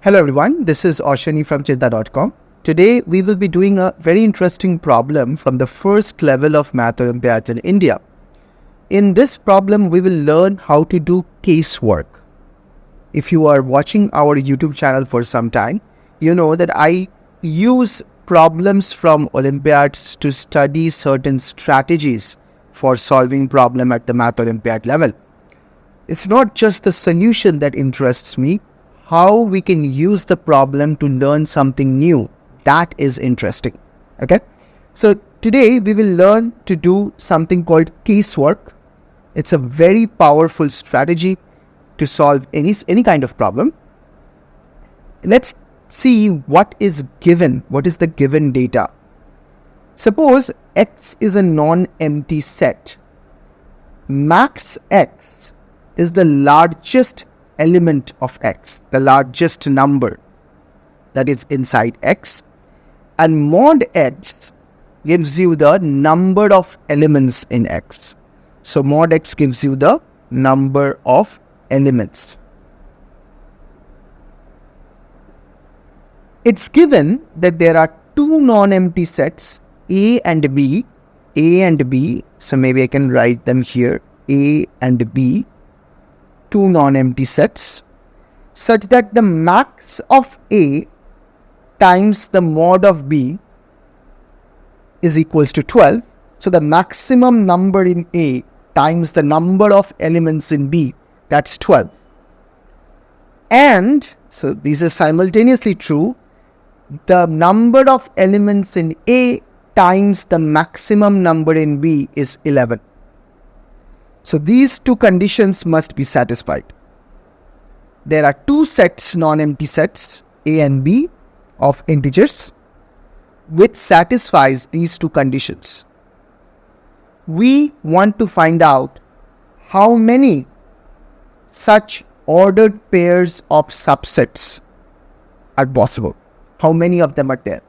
Hello everyone, this is Oshani from Chinta.com. Today we will be doing a very interesting problem from the first level of Math Olympiads in India. In this problem we will learn how to do casework. If you are watching our YouTube channel for some time, you know that I use problems from Olympiads to study certain strategies for solving problem at the Math Olympiad level. It's not just the solution that interests me, how we can use the problem to learn something new. That is interesting. Okay. So today we will learn to do something called casework. It's a very powerful strategy to solve any kind of problem. Let's see what is given. What is the given data? Suppose X is a non-empty set. Max X is the largest element of X, the largest number that is inside X, and mod X gives you the number of elements in X. So mod X gives you the number of elements. It's given that there are two non-empty sets, A and B. So maybe I can write them here, A and B. Two non-empty sets, such that the max of A times the mod of B is equals to 12. So the maximum number in A times the number of elements in B, that's 12. And so these are simultaneously true. The number of elements in A times the maximum number in B is 11. So these two conditions must be satisfied. There are two sets, non-empty sets, A and B, of integers, which satisfies these two conditions. We want to find out how many such ordered pairs of subsets are possible. How many of them are there?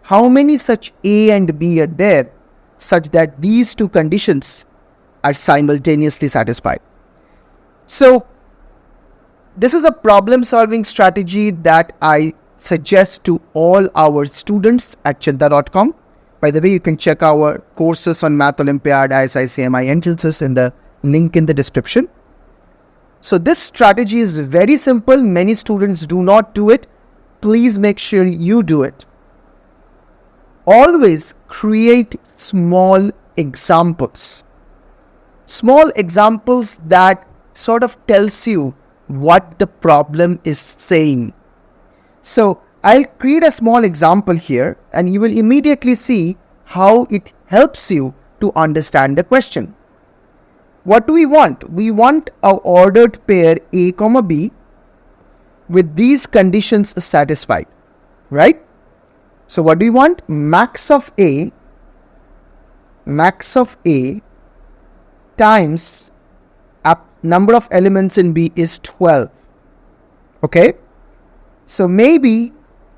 How many such A and B are there such that these two conditions are simultaneously satisfied? So this is a problem solving strategy that I suggest to all our students at Chinta.com. By the way, you can check our courses on Math Olympiad, ISICMI entrances in the link in the description. So this strategy is very simple. Many students do not do it. Please make sure you do it. Always create small examples. Small examples that sort of tells you what the problem is saying. So I'll create a small example here and you will immediately see how it helps you to understand the question. What do we want? We want our ordered pair A, B with these conditions satisfied, right? So what do we want? Max of A times number of elements in B is 12. Okay. So maybe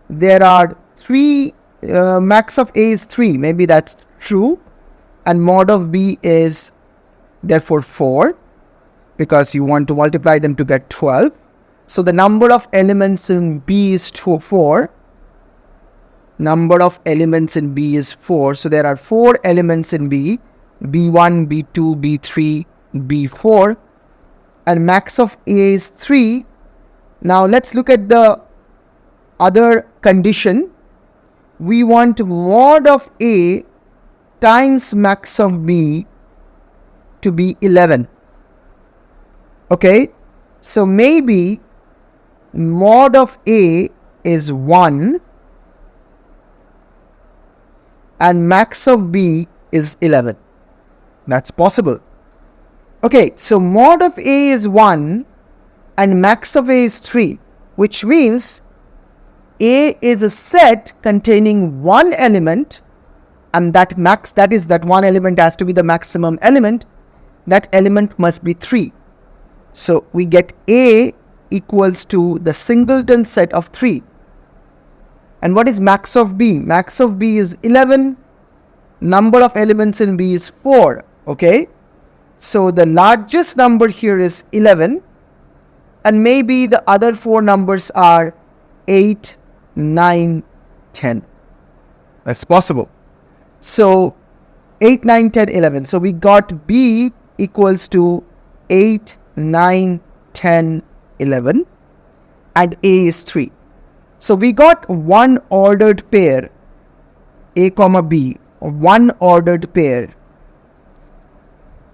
there are three, max of A is 3. Maybe that's true. And mod of B is therefore 4, because you want to multiply them to get 12. So the number of elements in B is 4. Number of elements in B is 4. So there are 4 elements in B. B1, B2, B3, B4, and max of A is 3. Now let's look at the other condition. We want mod of A times max of B to be 11. Okay, so maybe mod of A is 1 and max of B is 11. That's possible. Okay, so mod of A is 1 and max of A is 3, which means A is a set containing one element, and that one element has to be the maximum element. That element must be 3. So we get A equals to the singleton set of 3. And what is max of B? Max of B is 11. Number of elements in B is 4. Okay. So the largest number here is 11. And maybe the other 4 numbers are 8, 9, 10. That's possible. So 8, 9, 10, 11. So we got B equals to 8, 9, 10, 11. And A is 3. So we got one ordered pair, A comma B, one ordered pair,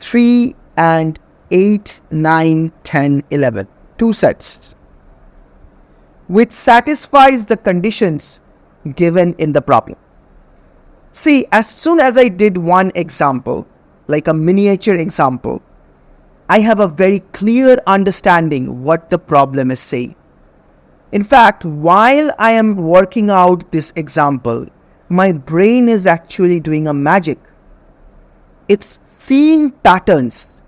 3 and 8, 9, 10, 11. Two sets, which satisfies the conditions given in the problem. See, as soon as I did one example, like a miniature example, I have a very clear understanding what the problem is saying. In fact, while I am working out this example, my brain is actually doing a magic. It's seeing patterns.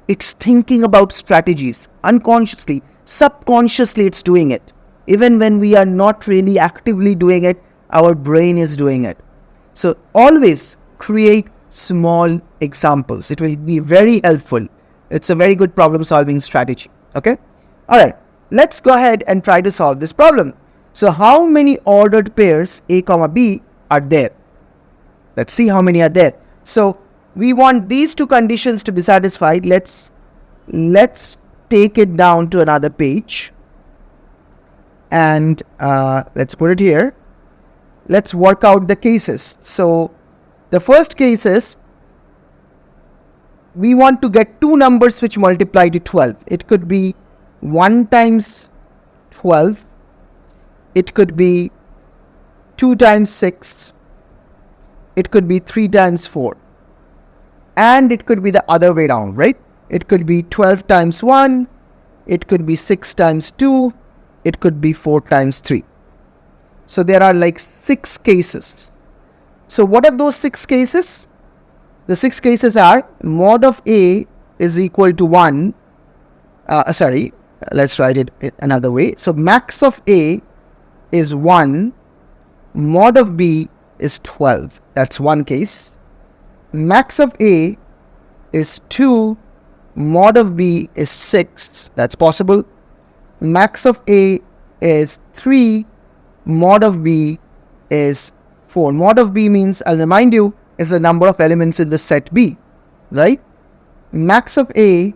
It's thinking about strategies. Unconsciously, subconsciously it's doing it. Even when we are not really actively doing it, our brain is doing it. So always create small examples. It will be very helpful. It's a very good problem solving strategy. Okay? Alright, let's go ahead and try to solve this problem. So how many ordered pairs A comma B are there? Let's see how many are there. So we want these two conditions to be satisfied. Let's take it down to another page. And let's put it here. Let's work out the cases. So the first case is we want to get two numbers which multiply to 12. It could be 1 times 12. It could be 2 times 6. It could be 3 times 4. And it could be the other way around, right? It could be 12 times 1. It could be 6 times 2. It could be 4 times 3. So there are like 6 cases. So what are those 6 cases? The 6 cases are mod of A is equal to 1. Let's write it another way. So max of A is 1. Mod of B is 12. That's one case. Max of A is 2. Mod of B is 6. That's possible. Max of A is 3. Mod of B is 4. Mod of B means, I'll remind you, is the number of elements in the set B, right? Max of A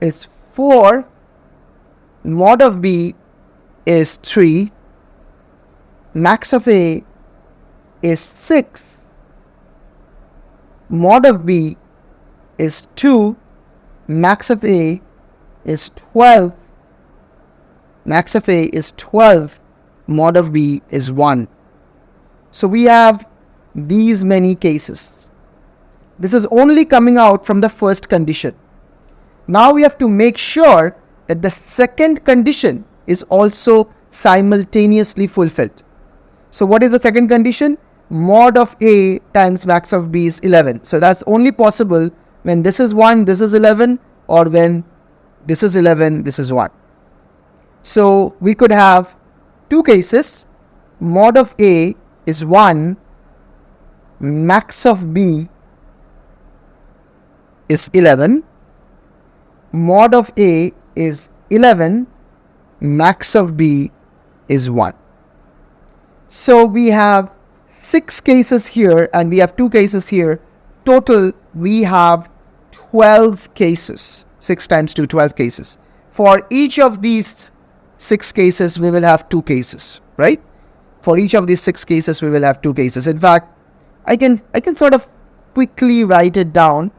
is 4. Mod of B is 3. Max of A is 6. Mod of B is 2. Max of A is 12. Max of A is 12. Mod of B is 1. So we have these many cases. This is only coming out from the first condition. Now we have to make sure that the second condition is also simultaneously fulfilled. So what is the second condition? Mod of A times max of B is 11. So that's only possible when this is 1, this is 11, or when this is 11, this is 1. So we could have two cases. Mod of A is 1, max of B is 11. Mod of A is 11, max of B is 1. So we have 6 cases here and we have 2 cases here. Total we have 12 cases. 6 times 2, 12 cases. For each of these 6 cases we will have 2 cases, right? For each of these 6 cases we will have 2 cases. In fact, I can sort of quickly write it down.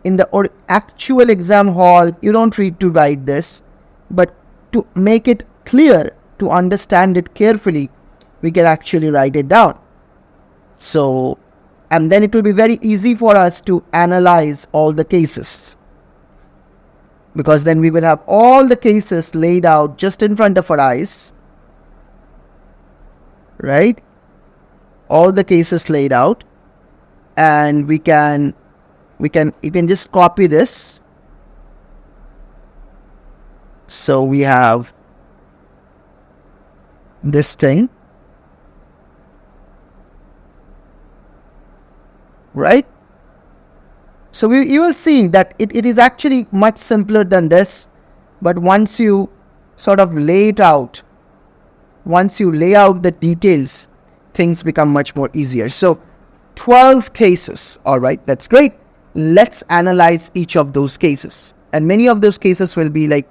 In the actual exam hall, you don't need to write this, but to make it clear, to understand it carefully, we can actually write it down. So, and then it will be very easy for us to analyze all the cases, because then we will have all the cases laid out just in front of our eyes, right? All the cases laid out, and you can just copy this. So we have this thing, right? So you will see that it is actually much simpler than this, but once you sort of lay it out once you lay out the details, things become much more easier. So 12 cases. All right, that's great. Let's analyze each of those cases. And many of those cases will be like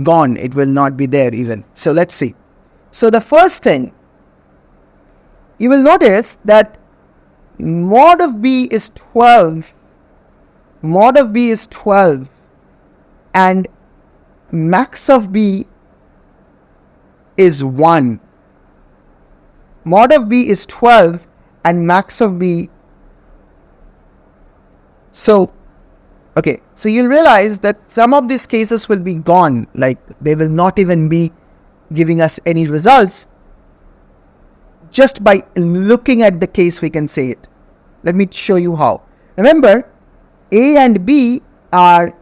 gone. It will not be there even. So let's see. So the first thing, you will notice that mod of B is 12. Mod of B is 12. And max of B is 1. Mod of B is 12 and max of B. So you'll realize that some of these cases will be gone, like they will not even be giving us any results. Just by looking at the case, we can say it. Let me show you how. Remember, A and B are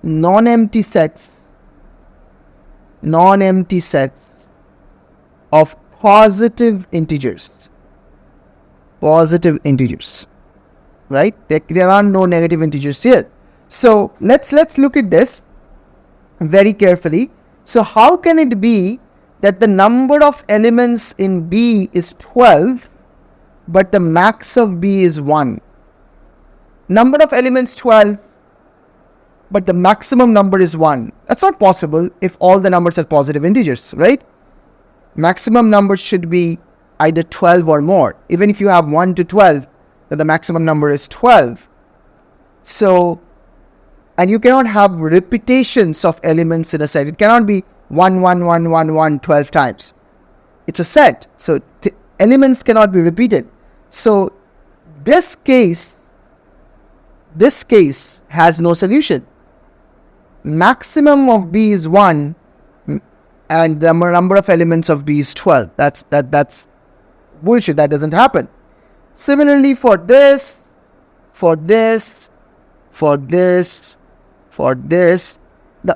non-empty sets of positive integers. Right? There are no negative integers here. So let's look at this very carefully. So how can it be that the number of elements in B is 12, but the max of B is 1? Number of elements 12, but the maximum number is 1. That's not possible if all the numbers are positive integers, right? Maximum number should be either 12 or more. Even if you have 1 to 12, then the maximum number is 12. So, and you cannot have repetitions of elements in a set. It cannot be 1, 1, 1, 1, 1, 12 times. It's a set. So the elements cannot be repeated. So this case has no solution. Maximum of B is 1 and the number of elements of B is 12. That's bullshit. That doesn't happen. Similarly for this, the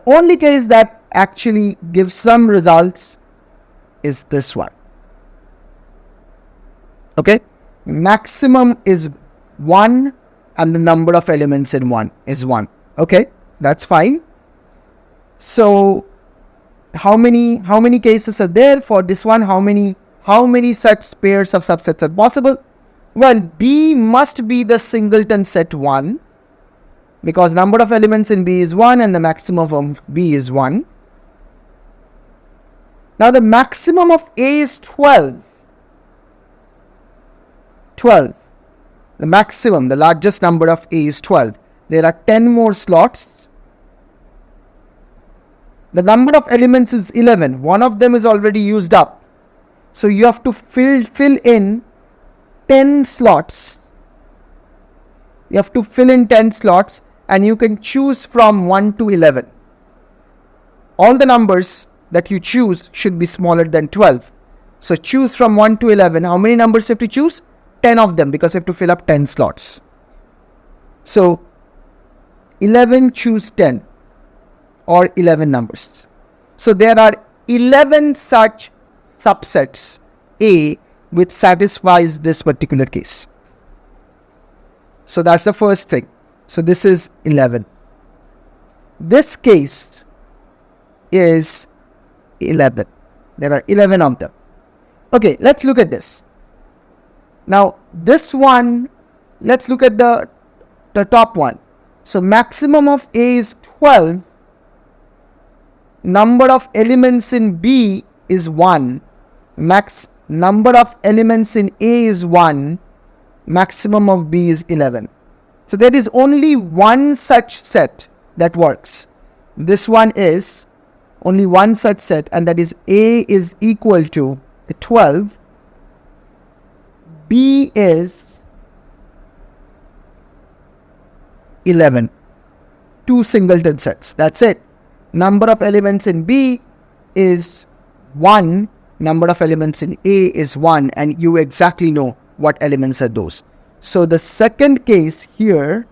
only case that actually gives some results is this one. Okay, maximum is 1 and the number of elements in 1 is 1. Okay, that's fine. So how many cases are there for this one? How many such pairs of subsets are possible? Well, B must be the singleton set 1, because number of elements in B is 1 and the maximum of B is 1. Now the maximum of A is 12. The maximum, the largest number of A is 12. There are 10 more slots. The number of elements is 11. One of them is already used up. So you have to fill in 10 slots. You have to fill in 10 slots and you can choose from 1 to 11. All the numbers that you choose should be smaller than 12. So choose from 1 to 11. How many numbers you have to choose? 10 of them, because you have to fill up 10 slots. So 11 choose 10 or 11 numbers. So there are 11 such subsets A which satisfies this particular case. So that's the first thing. So this is 11. This case is 11. There are 11 of them. Okay, let's look at this. Now this one, let's look at the top one. So maximum of A is 12. Number of elements in B is 1. Number of elements in A is 1. Maximum of B is 11. So there is only one such set that works. This one is only one such set, and that is A is equal to 12. B is 11. Two singleton sets. That's it. Number of elements in B is 1. Number of elements in A is 1. And you exactly know what elements are those. So the second case here,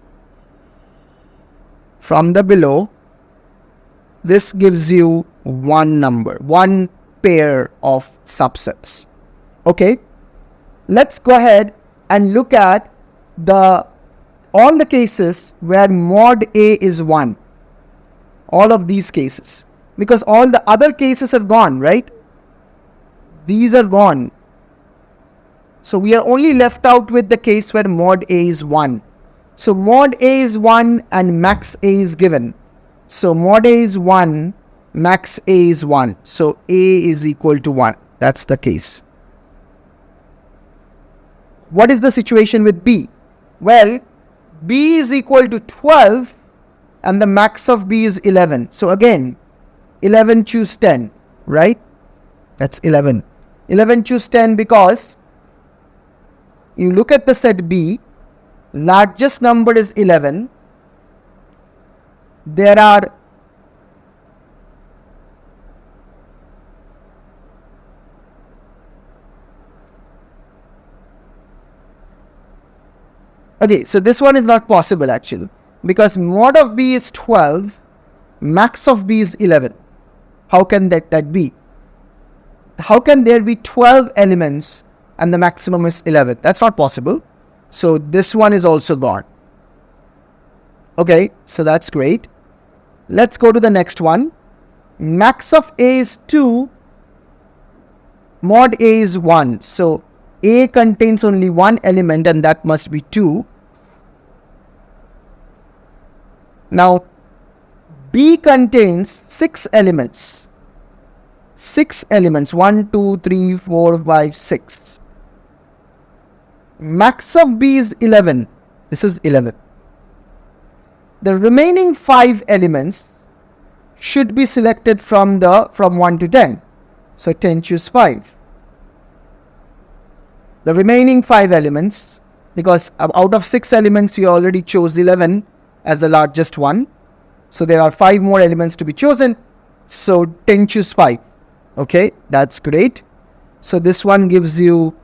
from the below, this gives you one number, one pair of subsets. Okay. Let's go ahead and look at all the cases where mod A is 1. All of these cases. because all the other cases are gone, right? These are gone. So we are only left out with the case where mod A is 1. So mod A is 1 and max A is given. So mod A is 1, max A is 1. So A is equal to 1. That's the case. What is the situation with B? Well, B is equal to 12 and the max of B is 11. So again, 11 choose 10, right? That's 11. 11 choose 10 because you look at the set B, largest number is 11. There are okay, so this one is not possible actually, because mod of B is 12, max of B is 11. How can that be? How can there be 12 elements and the maximum is 11? That's not possible. So this one is also gone. Okay, so that's great. Let's go to the next one. Max of A is 2, mod A is 1. So A contains only one element and that must be 2. Now B contains 6 elements. 6 elements, 1, 2, 3, 4, 5, 6. Max of B is 11. This is 11. The remaining 5 elements should be selected from 1 to 10. So 10 choose 5. The remaining 5 elements, because out of 6 elements you already chose 11 as the largest one. So there are 5 more elements to be chosen. So 10 choose 5. Okay, that's great. So this one gives you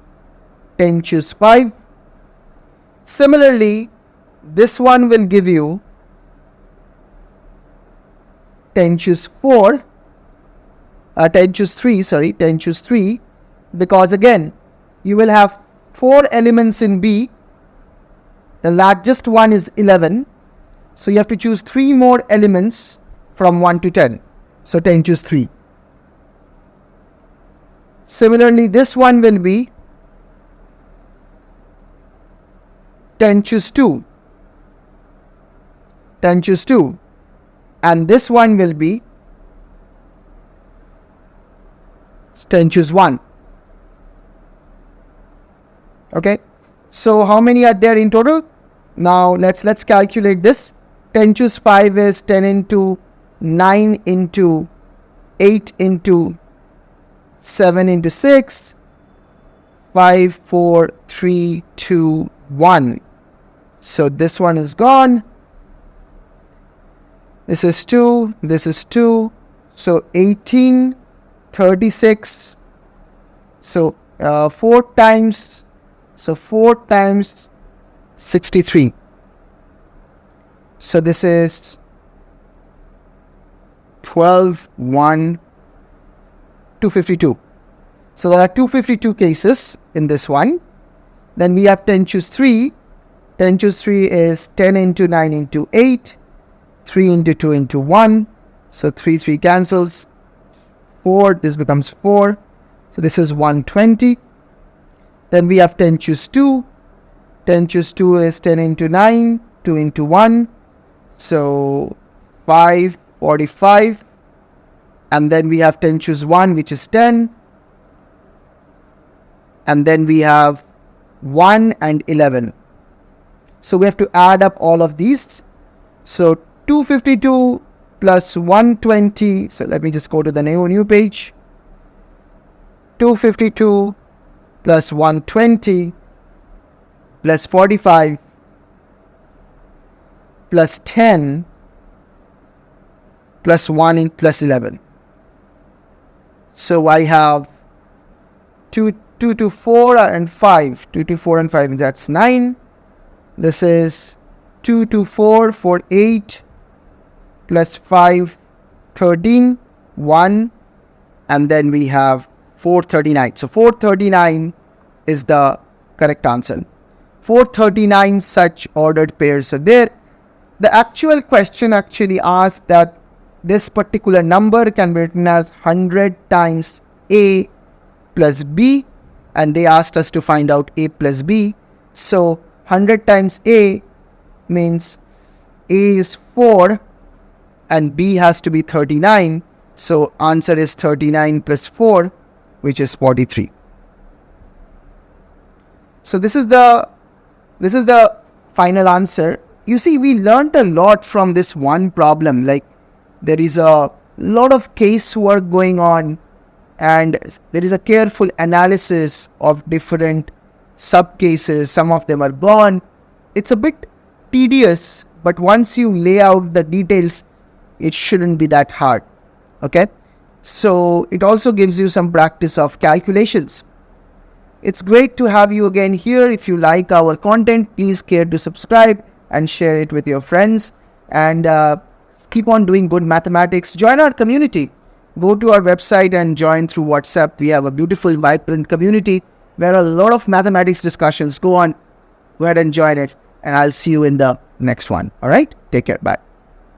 10 choose 5. Similarly, this one will give you 10 choose 4. 10 choose 3, sorry, 10 choose 3. Because again, you will have 4 elements in B. The largest one is 11. So you have to choose 3 more elements from 1 to 10. So 10 choose 3. Similarly, this one will be 10 choose 2. 10 choose 2. And this one will be 10 choose 1. Okay. So how many are there in total? Now let's calculate this. 10 choose 5 is 10 into 9 into 8 into 7 into 6, 5, 4, 3, 2, 1. So this one is gone. This is 2, this is 2. So 18, 36. So 4 times 63. So this is 12, 1, 252. So there are 252 cases in this one. Then we have 10 choose 3. 10 choose 3 is 10 into 9 into 8. 3 into 2 into 1. So 3 cancels. 4, this becomes 4. So this is 120. Then we have 10 choose 2. 10 choose 2 is 10 into 9. 2 into 1. So 5, 45. And then we have 10 choose 1, which is 10. And then we have 1 and 11. So we have to add up all of these. So 252 plus 120. So let me just go to the new page. 252 plus 120 plus 45 plus 10 plus 1 plus 11. So I have 2 to 4 and 5. 2 to 4 and 5, that's 9. This is 2 to 4 for 8 plus 5, 13, 1. And then we have 439. So 439 is the correct answer. 439 such ordered pairs are there. The actual question actually asks that this particular number can be written as 100 times A plus B, and they asked us to find out A plus B. So 100 times A means A is 4 and B has to be 39. So answer is 39 plus 4, which is 43. So this is the final answer. You see, we learned a lot from this one problem. Like, there is a lot of casework going on, and there is a careful analysis of different sub-cases. Some of them are gone. It's a bit tedious, but once you lay out the details, it shouldn't be that hard. Okay? So it also gives you some practice of calculations. It's great to have you again here. If you like our content, please care to subscribe and share it with your friends. And keep on doing good mathematics. Join our community. Go to our website and join through WhatsApp. We have a beautiful, vibrant community where a lot of mathematics discussions go on. Go ahead and join it. And I'll see you in the next one. All right? Take care. Bye.